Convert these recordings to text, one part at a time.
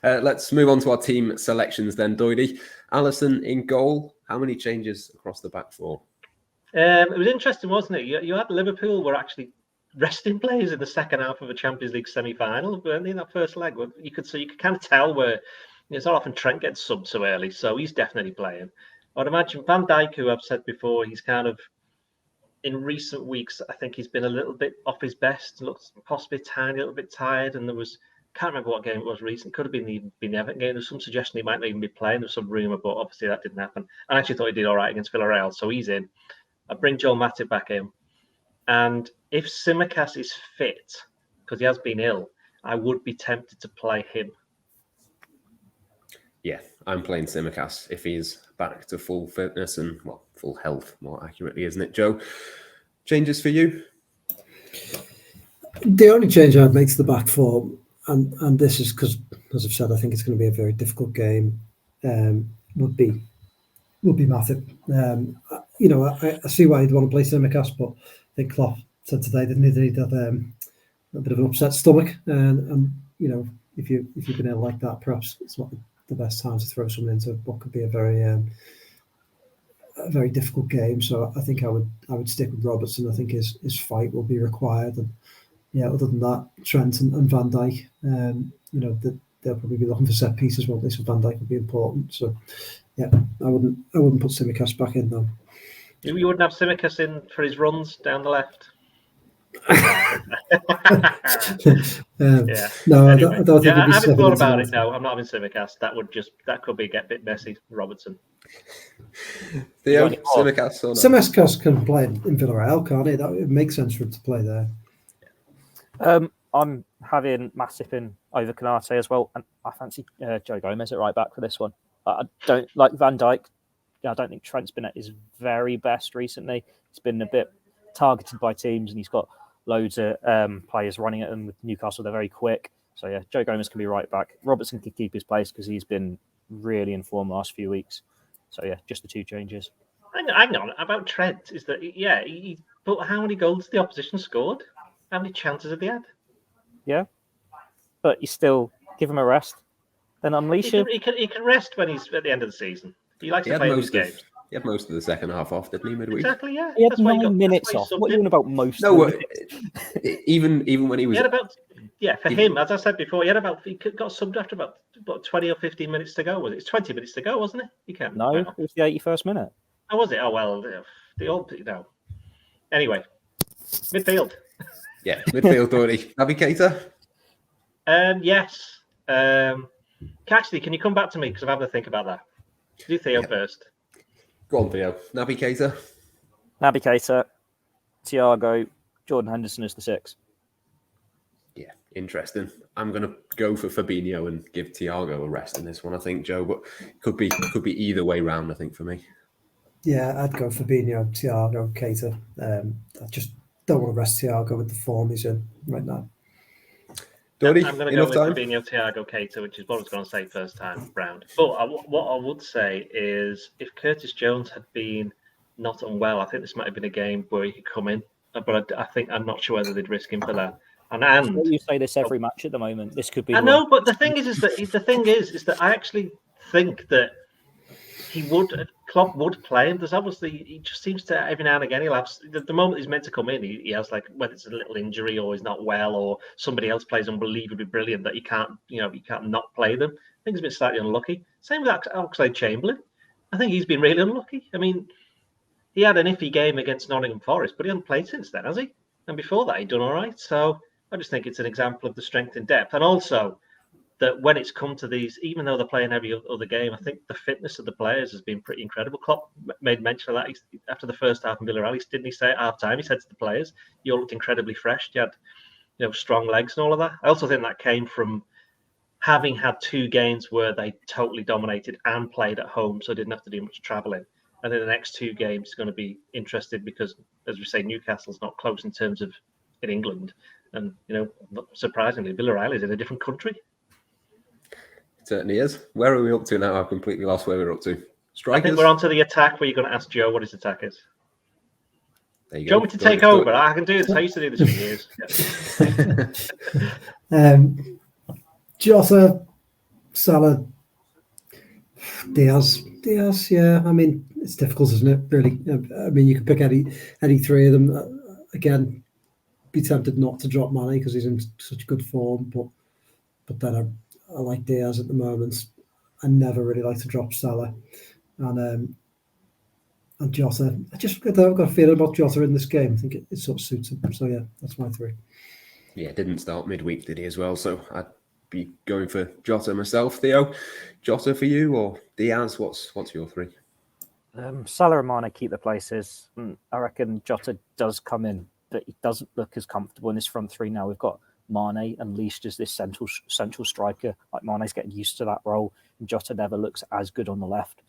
Let's move on to our team selections then, Doidie. Alisson in goal. How many changes across the back four? It was interesting, wasn't it? You had Liverpool were actually resting players in the second half of a Champions League semi-final, weren't they, in that first leg? You could kind of tell where it's not often Trent gets subbed so early, so he's definitely playing. I'd imagine Van Dijk, who I've said before, he's kind of in recent weeks, I think he's been a little bit off his best, looks possibly a tiny little bit tired, and can't remember what game it was recent. Could have been the Everton game. There was some suggestion he might not even be playing. There was some rumour, but obviously that didn't happen. I actually thought he did all right against Villarreal, so he's in. I bring Joel Matip back in. And if Tsimikas is fit, because he has been ill, I would be tempted to play him. Yeah, I'm playing Tsimikas if he's back to full fitness and, full health, more accurately, isn't it, Joe? Changes for you? The only change I'd make to the back four, and this is because, as I've said, I think it's going to be a very difficult game, would be Matip. I see why you'd want to play Tsimikas, but I think Klopp said today that he'd had a bit of an upset stomach, and if you've been ill like that, perhaps it's not the best time to throw someone into what could be a very difficult game. So I think I would stick with Robertson. I think his fight will be required, and other than that, Trent and Van Dijk, they'll probably be looking for set pieces, won't they? So Van Dijk will be important. So I wouldn't put Tsimikas back in though. You wouldn't have Tsimikas in for his runs down the left. No, anyway. I don't think. I haven't thought about it. No, I'm not having Tsimikas. That could get a bit messy. Robertson. Theo, Tsimikas or not? Tsimikas can play in Villarreal, can't he? That would make sense for him to play there. I'm having Matip in over Konate as well, and I fancy Joe Gomez at right back for this one. I don't like Van Dijk. I don't think Trent's been at his very best recently. He's been a bit targeted by teams, and he's got loads of players running at him with Newcastle. They're very quick. So, Joe Gomez can be right back. Robertson can keep his place because he's been really in form the last few weeks. So, just the two changes. Hang on. About Trent, is that, but how many goals the opposition scored? How many chances have they had? Yeah. But you still give him a rest. Then unleash him. He can rest when he's at the end of the season. He likes to play those games. He had most of the second half off, didn't he, midweek? Exactly, yeah. He had 9 minutes off. What are you doing about most? No, even when he was... He had about, for him, as I said before, he got subbed after about 20 or 15 minutes to go. Was it? It's 20 minutes to go, wasn't it? You can't. No, it was the 81st minute. Oh, was it? Oh, well, the old, Anyway, midfield. Yeah, midfield, Dory. Naby Keita? Yes. Actually, can you come back to me? Because I'm having to think about that. Do Theo first. Go on, Theo. Naby Keita? Naby Keita, Thiago, Jordan Henderson is the 6. Yeah, interesting. I'm going to go for Fabinho and give Thiago a rest in this one, I think, Joe. But could be either way round, I think, for me. Yeah, I'd go Fabinho, Thiago, Keita. I just don't want to rest Thiago with the form he's in right now. Dory, I'm going to go with Fabinho, Thiago, Keita, which is what I was going to say first time round. But what I would say is if Curtis Jones had been not unwell, I think this might have been a game where he could come in. But I'm not sure whether they'd risk him for that. And you say this every match at the moment. This could be. I know, but the thing is that I actually think that Klopp would play him. There's obviously, he just seems to every now and again he'll have the moment he's meant to come in. He has whether it's a little injury or he's not well or somebody else plays unbelievably brilliant that he can't not play them. I think he's been slightly unlucky. Same with Oxlade-Chamberlain. I think he's been really unlucky. I mean, he had an iffy game against Nottingham Forest, but he hasn't played since then, has he? And before that, he'd done all right. So I just think it's an example of the strength in depth, and also that when it's come to these, even though they're playing every other game, I think the fitness of the players has been pretty incredible. Klopp made mention of that after the first half in Villarreal. Didn't he say at half time? He said to the players, "You all looked incredibly fresh. You had, strong legs and all of that." I also think that came from having had 2 games where they totally dominated and played at home, so didn't have to do much travelling. And then the next 2 games is going to be interesting because, as we say, Newcastle's not close in terms of in England, and surprisingly, Villarreal is in a different country. Certainly is. Where are we up to now? I've completely lost where we're up to. Strikers? I think we're on to the attack where you're going to ask Joe what his attack is. There you go. Do you want me to take over? I can do this. I used to do this for years. Jota, Salah, Diaz. Yeah. I mean, it's difficult, isn't it? Really. I mean, you can pick any three of them. Again, be tempted not to drop Mane because he's in such good form, but then I like Diaz at the moment. I never really like to drop Salah, and Jota. I've got a feeling about Jota in this game. I think it sort of suits him. So yeah, that's my three. Yeah, didn't start midweek, did he, as well? So I'd be going for Jota myself. Theo, Jota for you or Diaz? What's your three? Salah and Mane keep the places. I reckon Jota does come in, but he doesn't look as comfortable in this front three now. We've got Mane unleashed as this central striker. Like Mane's getting used to that role, and Jota never looks as good on the left.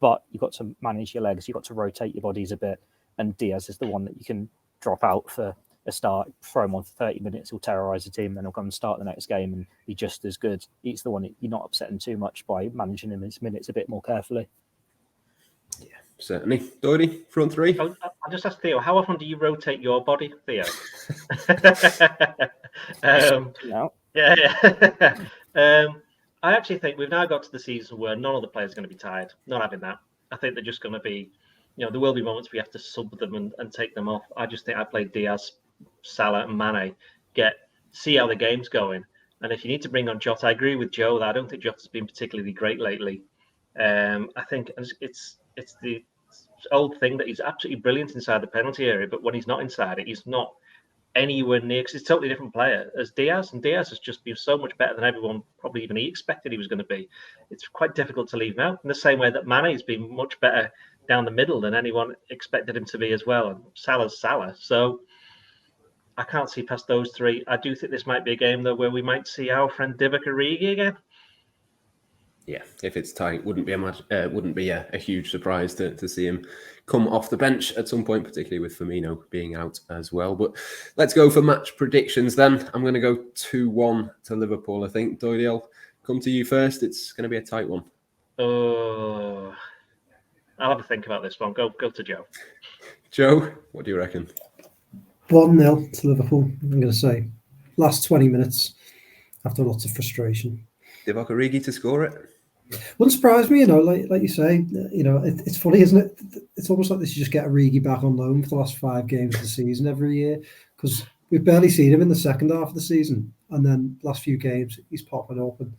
But you've got to manage your legs. You've got to rotate your bodies a bit. And Diaz is the one that you can drop out for a start, throw him on for 30 minutes, he'll terrorise the team, then he'll come and start the next game and be just as good. He's the one that you're not upsetting too much by managing him his minutes a bit more carefully. Yeah, certainly. Doherty, front three. I'll just ask Theo, how often do you rotate your body, Theo? Yeah. I actually think we've now got to the season where none of the players are going to be tired. Not having that. I think they're just going to be, there will be moments we have to sub them and take them off. I just think I play Diaz, Salah, and Mane. See how the game's going. And if you need to bring on Jota, I agree with Joe that I don't think Jota's been particularly great lately. I think it's the old thing that he's absolutely brilliant inside the penalty area, but when he's not inside it, he's not anywhere near, because he's a totally different player as Diaz, and Diaz has just been so much better than everyone probably even he expected he was going to be. It's quite difficult to leave him out in the same way that Mane's been much better down the middle than anyone expected him to be as well, and Salah's Salah. So I can't see past those three. I do think this might be a game though where we might see our friend Divock Origi again. Yeah, if it's tight, wouldn't be a huge surprise to see him come off the bench at some point, particularly with Firmino being out as well. But let's go for match predictions then. I'm going to go 2-1 to Liverpool, I think. Doyle, I'll come to you first. It's going to be a tight one. Oh, I'll have a think about this one. Go to Joe. Joe, what do you reckon? 1-0 to Liverpool, I'm going to say. Last 20 minutes after lots of frustration. Divock Origi to score it? Wouldn't surprise me, like you say, it's funny, isn't it? It's almost like they should just get Origi back on loan for the last 5 games of the season every year, because we've barely seen him in the second half of the season, and then last few games he's popping up and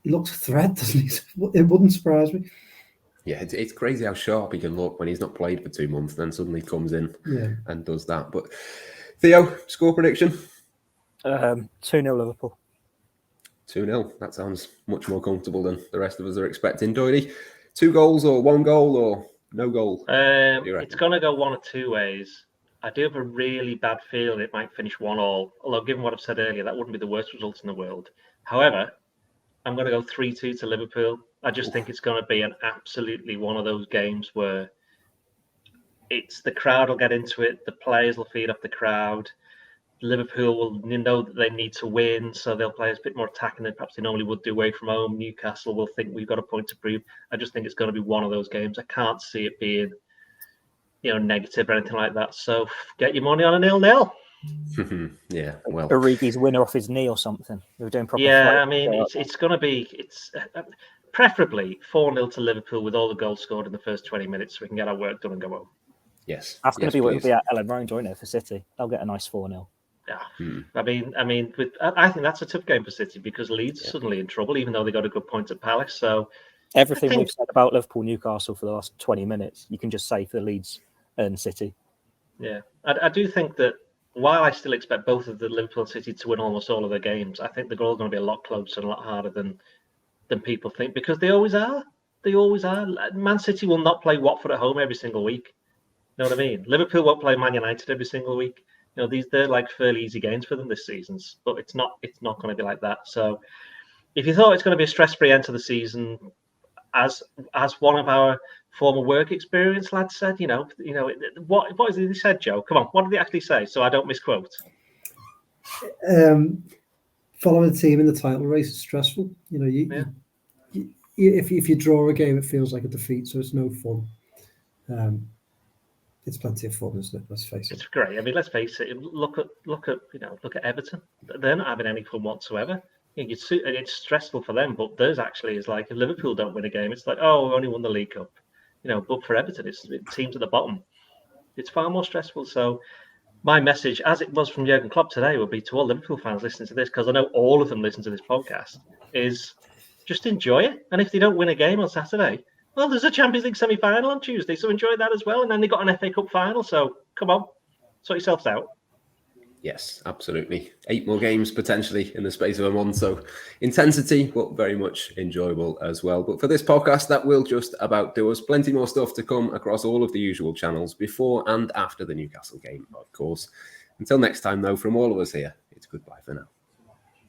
he looks a threat, doesn't he? It wouldn't surprise me. Yeah, it's crazy how sharp he can look when he's not played for 2 months, then suddenly comes in and does that. But Theo, score prediction? 2-0 Liverpool. 2-0. That sounds much more comfortable than the rest of us are expecting. Doherty, 2 goals or 1 goal or no goal? It's going to go one of 2 ways. I do have a really bad feeling it might finish 1-1, although given what I've said earlier, that wouldn't be the worst result in the world. However, I'm going to go 3-2 to Liverpool. I just think it's going to be an absolutely one of those games where it's the crowd will get into it, the players will feed off the crowd. Liverpool will know that they need to win, so they'll play a bit more attacking than perhaps they normally would do away from home. Newcastle will think we've got a point to prove. I just think it's going to be one of those games. I can't see it being, negative or anything like that. So get your money on a 0-0. Yeah, well, Origi's winner off his knee or something. We're doing proper. Yeah, I mean, it's going to be preferably 4-0 to Liverpool with all the goals scored in the first 20 minutes, so we can get our work done and go home. Yes, that's going to be what it'll be at Ellen Road, won't it, for City? They'll get a nice 4-0. Yeah, I mean, I think that's a tough game for City because Leeds are suddenly in trouble, even though they got a good point at Palace. So everything we've said about Liverpool, Newcastle for the last 20 minutes, you can just say for Leeds and City. Yeah, I do think that while I still expect both of the Liverpool and City to win almost all of their games, I think they're all going to be a lot closer and a lot harder than people think, because they always are. They always are. Man City will not play Watford at home every single week. You know what I mean? Liverpool won't play Man United every single week. They're like fairly easy games for them this season, but it's not going to be like that. So if you thought it's going to be a stress-free end to the season, as one of our former work experience lads said, what is it he said, Joe? Come on, what did he actually say? So I don't misquote. Following the team in the title race is stressful. If you draw a game, it feels like a defeat, so it's no fun. It's plenty of fun, isn't it? Let's face it. It's great. I mean, let's face it. Look at Everton. They're not having any fun whatsoever. it's stressful for them, but theirs actually is like if Liverpool don't win a game, it's like, oh, we only won the League Cup, But for Everton, it's teams at the bottom. It's far more stressful. So my message, as it was from Jurgen Klopp today, would be to all Liverpool fans listening to this, because I know all of them listen to this podcast, is just enjoy it. And if they don't win a game on Saturday, well, there's a Champions League semi-final on Tuesday, so enjoy that as well. And then they got an FA Cup final, so come on, sort yourselves out. Yes, absolutely. 8 more games potentially in the space of a month. So intensity, but very much enjoyable as well. But for this podcast, that will just about do us. Plenty more stuff to come across all of the usual channels before and after the Newcastle game, of course. Until next time, though, from all of us here, it's goodbye for now.